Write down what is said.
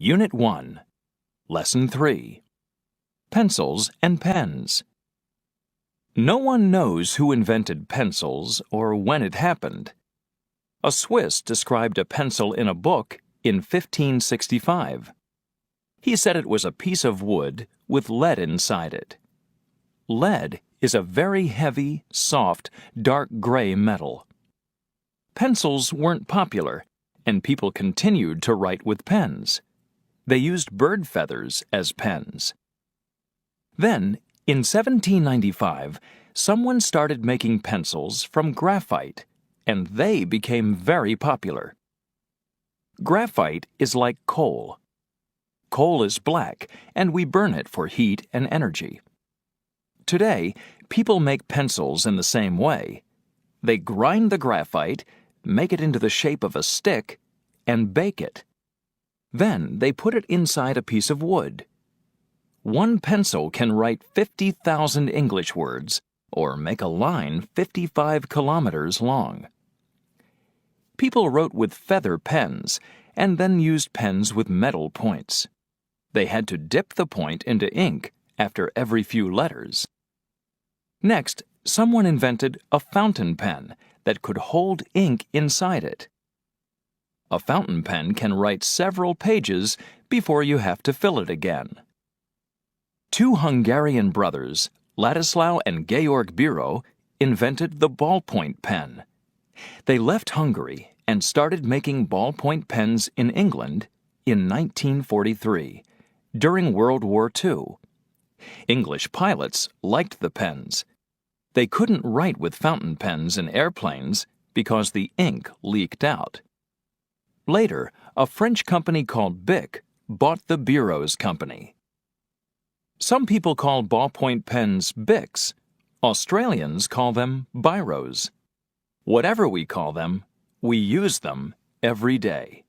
Unit 1, Lesson 3, Pencils and Pens. No one knows who invented pencils or when it happened. A Swiss described a pencil in a book in 1565. He said it was a piece of wood with lead inside it. Lead is a very heavy, soft, dark gray metal. Pencils weren't popular, and people continued to write with pens. They used bird feathers as pens. Then, in 1795, someone started making pencils from graphite, and they became very popular. Graphite is like coal. Coal is black, and we burn it for heat and energy. Today, people make pencils in the same way. They grind the graphite, make it into the shape of a stick, and bake it. Then they put it inside a piece of wood. One pencil can write 50,000 English words, or make a line 55 kilometers long. People wrote with feather pens, and then used pens with metal points. They had to dip the point into ink after every few letters. Next, someone invented a fountain pen that could hold ink inside it. A fountain pen can write several pages before you have to fill it again. Two Hungarian brothers, Ladislaus and Georg Biro, invented the ballpoint pen. They left Hungary and started making ballpoint pens in England in 1943, during World War II. English pilots liked the pens. They couldn't write with fountain pens in airplanes because the ink leaked out. Later, a French company called Bic bought the Biro's company. Some people call ballpoint pens Bics. Australians call them Biros. Whatever we call them, we use them every day.